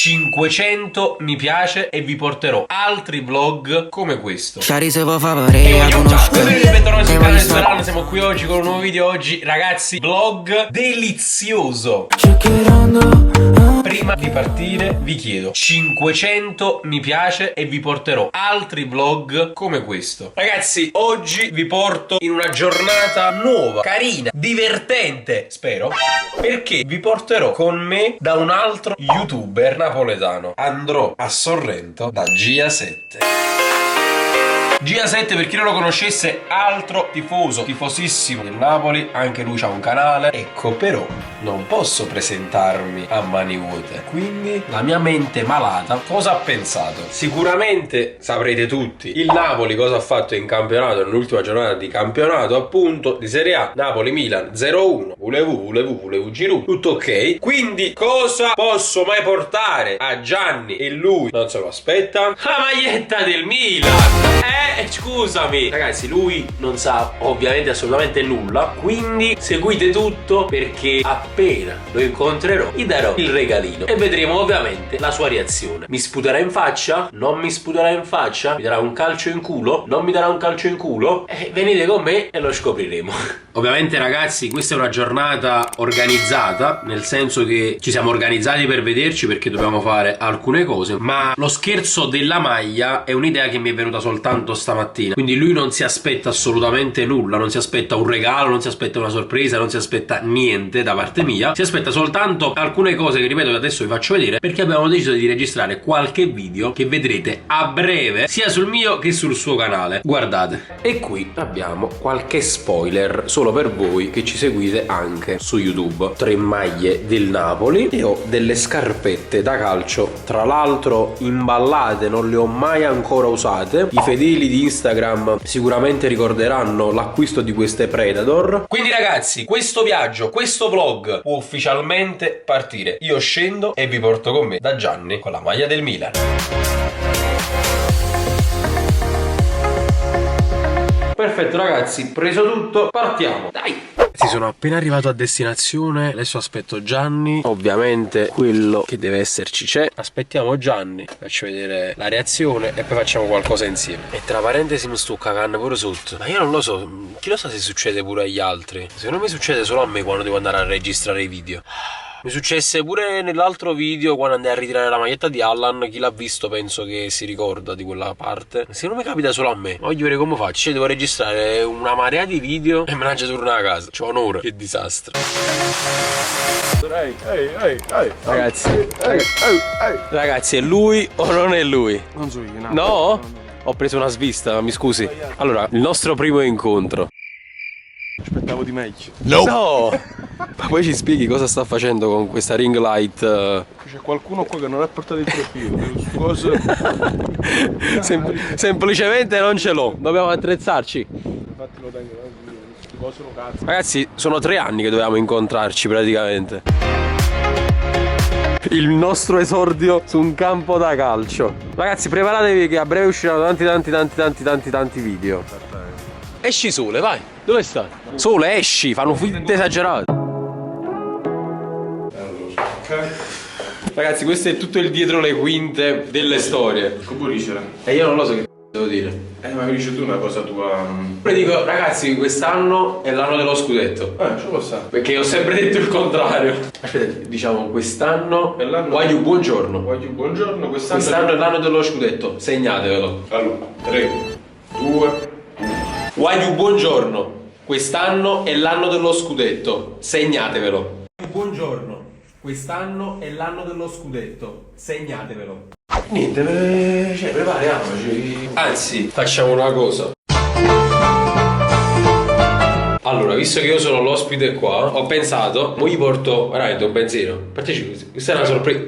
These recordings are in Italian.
500 mi piace e vi porterò altri vlog come questo. Bentornati sul canale Sperano, siamo qui oggi con un nuovo video. Oggi ragazzi, vlog delizioso. Prima di partire vi chiedo 500 mi piace e vi porterò altri vlog come questo. Ragazzi, oggi vi porto in una giornata nuova, carina, divertente, spero, perché vi porterò con me da un altro youtuber napoletano. Andrò a Sorrento da Gia7. Gia7, per chi non lo conoscesse, altro tifoso, tifosissimo del Napoli, anche lui ha un canale. Ecco, però non posso presentarmi a mani vuote, quindi la mia mente malata cosa ha pensato? Sicuramente saprete tutti il Napoli cosa ha fatto in campionato, nell'ultima giornata di campionato appunto di Serie A. Napoli-Milan 0-1, volevo Giroud, tutto ok. Quindi cosa posso mai portare a Gianni e lui non se lo aspetta? La maglietta del Milan! Scusami ragazzi, lui non sa ovviamente assolutamente nulla, quindi seguite tutto perché appena lo incontrerò gli darò il regalino e vedremo ovviamente la sua reazione. Mi sputerà in faccia? Non mi sputerà in faccia? Mi darà un calcio in culo? Non mi darà un calcio in culo? Venite con me e lo scopriremo. Ovviamente ragazzi, questa è una giornata organizzata, nel senso che ci siamo organizzati per vederci perché dobbiamo fare alcune cose, ma lo scherzo della maglia è un'idea che mi è venuta soltanto stamattina, quindi lui non si aspetta assolutamente nulla, non si aspetta un regalo, non si aspetta una sorpresa, non si aspetta niente da parte mia, si aspetta soltanto alcune cose che ripeto che adesso vi faccio vedere perché abbiamo deciso di registrare qualche video che vedrete a breve sia sul mio che sul suo canale. Guardate, e qui abbiamo qualche spoiler solo per voi che ci seguite anche su YouTube. 3 maglie del Napoli e ho delle scarpette da calcio, tra l'altro imballate, non le ho mai ancora usate. I fedeli di Instagram sicuramente ricorderanno l'acquisto di queste Predator. Quindi ragazzi, questo viaggio, questo vlog può ufficialmente partire. Io scendo e vi porto con me da Gianni con la maglia del Milan. Perfetto ragazzi, preso tutto, partiamo, dai! Sono appena arrivato a destinazione, adesso aspetto Gianni, ovviamente quello che deve esserci c'è. Aspettiamo Gianni, faccio vedere la reazione e poi facciamo qualcosa insieme. E tra parentesi mi sto cagando pure sotto, ma io non lo so, chi lo sa se succede pure agli altri? Secondo me succede solo a me quando devo andare a registrare i video. Mi successe pure nell'altro video quando andai a ritirare la maglietta di Allan. Chi l'ha visto penso che si ricorda di quella parte. Se non mi capita solo a me, voglio vedere come faccio. Cioè, devo registrare una marea di video e me ne tornare a casa. C'ho un'ora. Che disastro. Ragazzi, è lui o non è lui? Non so io, no. No? Ho preso una svista, mi scusi. Allora, il nostro primo incontro. Aspettavo di meglio. No! Ma poi ci spieghi cosa sta facendo con questa ring light? C'è qualcuno qua che non ha portato il profilo. Semplicemente non ce l'ho. Dobbiamo attrezzarci. Infatti lo tengo, cazzo. Ragazzi, sono 3 anni che dovevamo incontrarci praticamente. Il nostro esordio su un campo da calcio. Ragazzi, preparatevi che a breve usciranno tanti video. Esci Sole, vai. Dove stai? Sole, esci, fanno fitte esagerate. Ragazzi, questo è tutto il dietro le quinte delle storie. Come dicere? E io non lo so che devo dire. Ma mi dici tu una cosa tua. Io dico, ragazzi, quest'anno è l'anno dello scudetto. Ci può stare. Perché ho sempre detto il contrario. Aspetta, diciamo, quest'anno è l'anno. Guagliu, buongiorno. Guagliu, buongiorno. Quest'anno è l'anno dello scudetto. Segnatevelo. Allora, 3, 2. Guagliu, buongiorno. Quest'anno è l'anno dello scudetto. Segnatevelo. Buongiorno. Quest'anno è l'anno dello scudetto. Segnatevelo. Niente, prepariamoci. Anzi, facciamo una cosa. Allora, visto che io sono l'ospite qua, ho pensato, mo gli porto veramente un pensiero. Partecipi, questa è una sorpresa.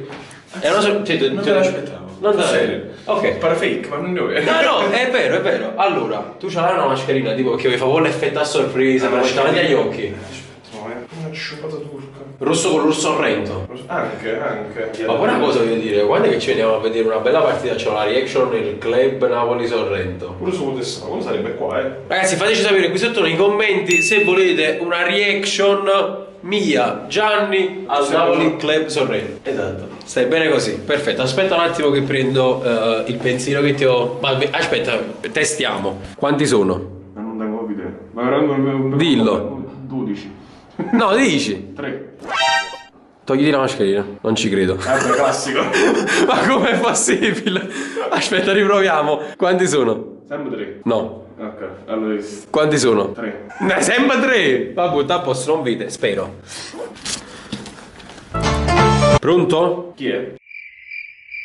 È una sorpresa. Non te l'aspettavo. Non te serio. Ok. Pare fake, ma non è. No, è vero, è vero. Allora, tu c'hai una mascherina tipo che vi fa l'effetto a sorpresa, ma ci davanti agli occhi. Una sciupata turca. Rosso con l'orso Sorrento. Anche. Ma poi una cosa voglio dire, quando è che ci veniamo a vedere una bella partita, c'è la reaction nel club Napoli-Sorrento. Pure su Odessa, come sarebbe qua, Ragazzi, fateci sapere qui sotto nei commenti se volete una reaction mia, Gianni, al Napoli Club Sorrento. Esatto. Stai bene così, perfetto. Aspetta un attimo che prendo il pensino che ti ho. Ma aspetta, testiamo. Quanti sono? Non tengo idea. Ma veramente Dillo. 12. No, dici. 3. Togliti la mascherina, non ci credo. Classico. Ma com'è possibile? Aspetta, riproviamo. Quanti sono? Sempre 3. No. Ok, allora Quanti sono? 3. Sempre 3. Vabbè, da posto non vede, spero. Pronto? Chi è?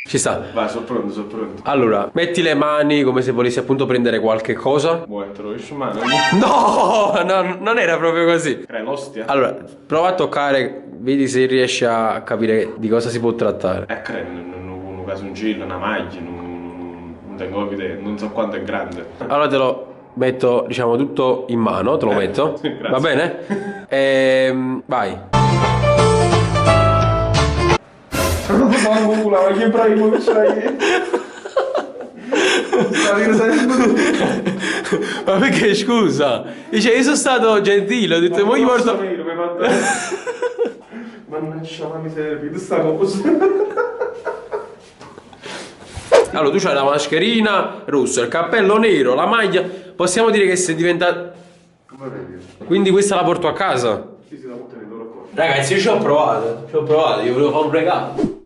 Ci sta. Vai, sono pronto, sono pronto. Allora, metti le mani come se volessi appunto prendere qualche cosa. Vuoi te lo riesci mano? No, non era proprio così. L'ostia? Allora, prova a toccare, vedi se riesci a capire di cosa si può trattare. Un casoncillo, una maglia, non tengo idea, non so quanto è grande. Allora te lo metto, diciamo, tutto in mano, te lo metto. Grazie. Va bene? Vai. Ma che bravo che c'hai? Ma perché scusa? Dice, io sono stato gentile, ho detto, mo gli porto. Mannaggia la miseria, tu stai cosa? Allora, tu c'hai la mascherina rossa, il cappello nero, la maglia. Possiamo dire che sei diventato. Come vedi? Quindi questa la porto a casa? Sì, la porto nel loro corpo. Ragazzi, io ci ho provato, io volevo fare un regalo.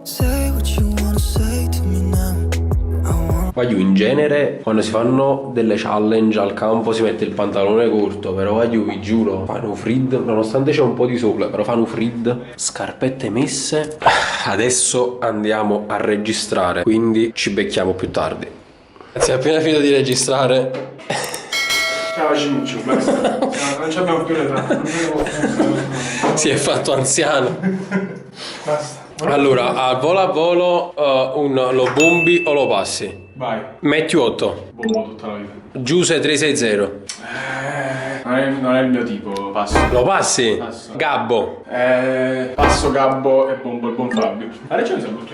Say what you wanna say to me now. Voglio in genere quando si fanno delle challenge al campo si mette il pantalone corto, però voglio vi giuro, fanno freddo, nonostante c'è un po' di sole, però fanno freddo. Scarpette messe. Adesso andiamo a registrare, quindi ci becchiamo più tardi. Si è appena finito di registrare. Ciao Ciccio, basta. Non ci abbiamo più l'età. Si è fatto anziano. Basta. Allora, a volo lo bombi o lo passi? Vai. Matthew 8, Bombo tutta la vita. Giuse 360. Non è il mio tipo, passo. Lo passi? Passo. Gabbo. Passo Gabbo e bombo il buon Fabio. Ma c'è un saluto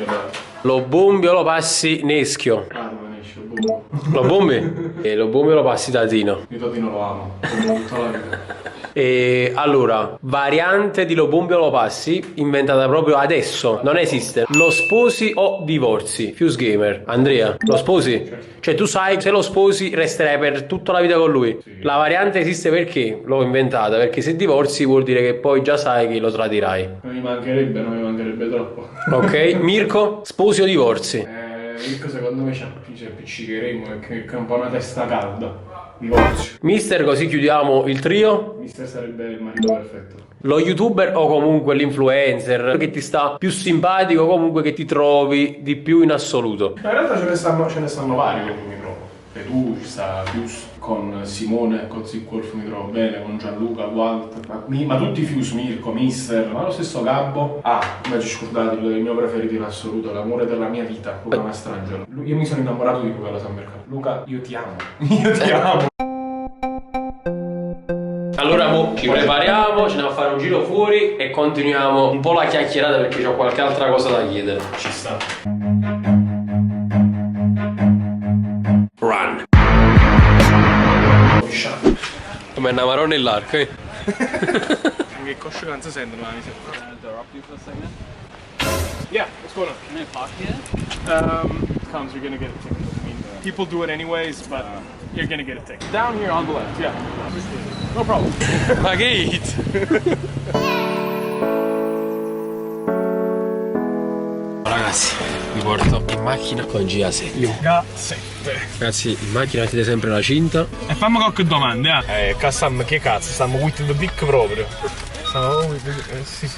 Lo bombi o lo passi Neschio? Ah, non esce, bombo. Lo bombi? Lo bombi o lo passi Tatino? Io Totino lo amo, bombo tutta la vita. E allora, variante di lo bombi o lo passi inventata proprio adesso, non esiste. Lo sposi o divorzi? Fuse Gamer. Andrea, lo sposi? Cioè tu sai se lo sposi resterai per tutta la vita con lui. Sì. La variante esiste perché l'ho inventata, perché se divorzi vuol dire che poi già sai che lo tradirai. Non mi mancherebbe troppo. Ok, Mirko, sposi o divorzi? Mirko secondo me ci appiccicheremo perché è un po' una testa calda. Divorzio. Mister, così chiudiamo il trio. Mister sarebbe il marito perfetto. Lo youtuber o comunque l'influencer che ti sta più simpatico, comunque che ti trovi di più in assoluto. Ma in realtà ce ne stanno vari con cui mi trovo. E tu ci sta Fuse, con Simone, con Zickwolf mi trovo bene, con Gianluca, Walt, ma tutti Fuse, Mirko, Mister, ma lo stesso Gabbo. Ah, invece scordate il mio preferito in assoluto, l'amore della mia vita, Luca Mastrangelo. Io mi sono innamorato di Luca alla San Mercato. Luca, io ti amo. Io ti amo. Allora mo ci prepariamo, ci andiamo a fare un giro fuori e continuiamo un po' la chiacchierata perché ho qualche altra cosa da chiedere. Ci sta. Run. Come una marò nell'arco, eh? Che cosce non si sentono, ma mi sembra. Interrupt you for a second. Yeah, what's going on? Can I park here? Comes, you're gonna get a ticket. I mean, people do it anyways, but you're gonna get a ticket. Down here on the left, yeah. No problem. Ma che hit! Ragazzi, vi porto in macchina con GA7. Ragazzi, in macchina mettete sempre la cinta. E fammi qualche domanda, qua stiamo, che cazzo, stiamo with the dick proprio. Stiamo with the... sì,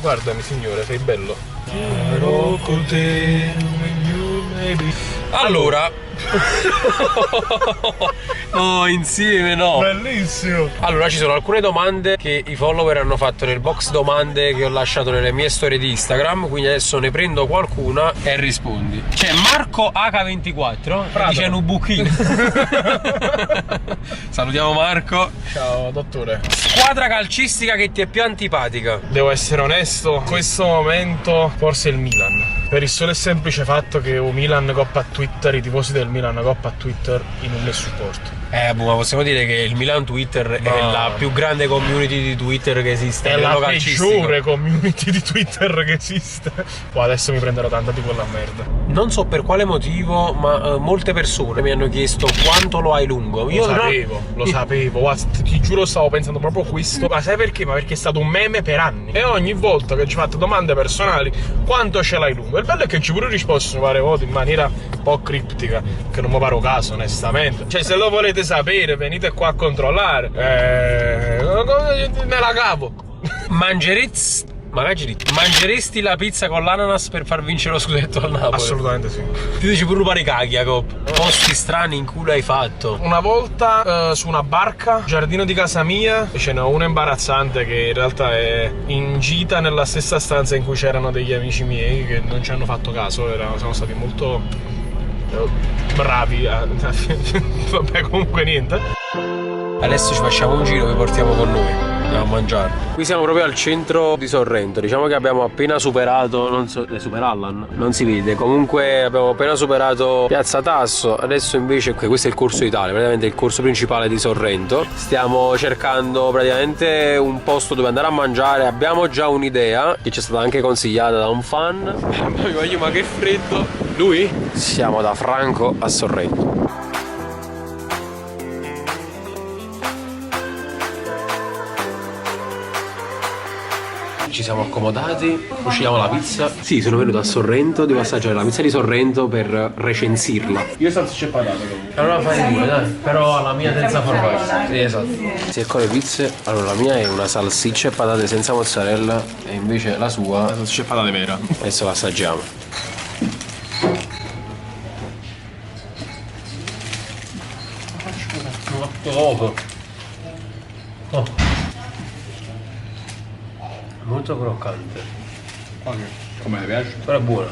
guardami signore, sei bello. Ero con te, Allora no, insieme no. Bellissimo. Allora, ci sono alcune domande che i follower hanno fatto nel box domande che ho lasciato nelle mie storie di Instagram, quindi adesso ne prendo qualcuna e rispondi. C'è Marco H24 dice Nubucchino. Salutiamo Marco. Ciao dottore. Squadra calcistica che ti è più antipatica? Devo essere onesto, in questo momento forse il Milan. Per il solo e semplice fatto che o Milan coppa a Twitter, i tifosi del Milan coppa a Twitter in un ne supporto. Ma possiamo dire che il Milan Twitter è la più grande community di Twitter che esiste. È la peggiore community di Twitter che esiste. Adesso mi prenderò tanta di quella merda. Non so per quale motivo, ma molte persone mi hanno chiesto quanto lo hai lungo. Lo sapevo. Guarda, ti giuro, stavo pensando proprio questo. Ma sai perché? Ma perché è stato un meme per anni. E ogni volta che ci ho fatto domande personali, quanto ce l'hai lungo? Il bello è che ci pure risposto varie volte in maniera un po' criptica, che non mi pare caso, onestamente. Cioè, se lo volete sapere, venite qua a controllare. Me la cavo. Mangeresti la pizza con l'ananas per far vincere lo scudetto al Napoli? Assolutamente sì. Ti dici pure pare caglia, Cop. Posti strani in cui l'hai fatto. Una volta su una barca, giardino di casa mia, ce n'è una imbarazzante che in realtà è in gita nella stessa stanza in cui c'erano degli amici miei che non ci hanno fatto caso, siamo stati molto bravi. Vabbè, comunque niente. Adesso ci facciamo un giro, vi portiamo con noi. Andiamo a mangiare. Qui siamo proprio al centro di Sorrento. Diciamo che abbiamo appena superato, non so, Superallan? Non si vede. Comunque abbiamo appena superato Piazza Tasso. Adesso invece questo è il Corso Italia, praticamente il corso principale di Sorrento. Stiamo cercando praticamente un posto dove andare a mangiare. Abbiamo già un'idea che ci è stata anche consigliata da un fan. Ma che freddo. Lui? Siamo da Franco a Sorrento. Ci siamo accomodati, usciamo la pizza. Sì, sono venuto a Sorrento, devo assaggiare la pizza di Sorrento per recensirla. Io salsiccia e patate comunque. Allora fai due, dai, però alla mia senza formaggi. Sì, esatto. Sì, ecco le pizze. Allora la mia è una salsiccia e patate senza mozzarella e invece la sua La salsiccia e patate vera. adesso la assaggiamo. Molto croccante. Come ti piace? Però è buona.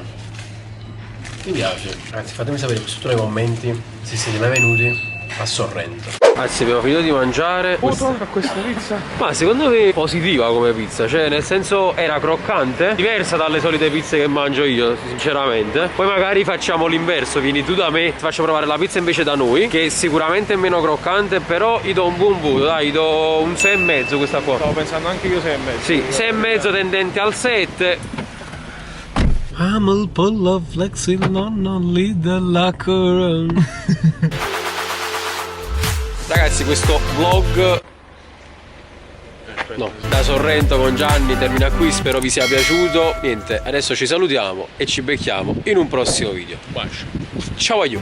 Mi piace. Ragazzi, fatemi sapere qui sotto nei commenti se siete mai venuti a Sorrento. Ragazzi, abbiamo finito di mangiare. A questa pizza? Ma secondo me positiva come pizza. Cioè, nel senso, era croccante, diversa dalle solite pizze che mangio io, sinceramente. Poi magari facciamo l'inverso, vieni tu da me, ti faccio provare la pizza invece da noi, che sicuramente è meno croccante, però gli do un buon voto, dai, gli do un 6,5 questa qua. Stavo pensando anche io 6,5. Sì, 6,5 tendente al 7. I'm a pull of flexing on only the locker. Ragazzi, questo vlog da Sorrento con Gianni termina qui, spero vi sia piaciuto. Niente, adesso ci salutiamo e ci becchiamo in un prossimo video. Bacio. Ciao a you.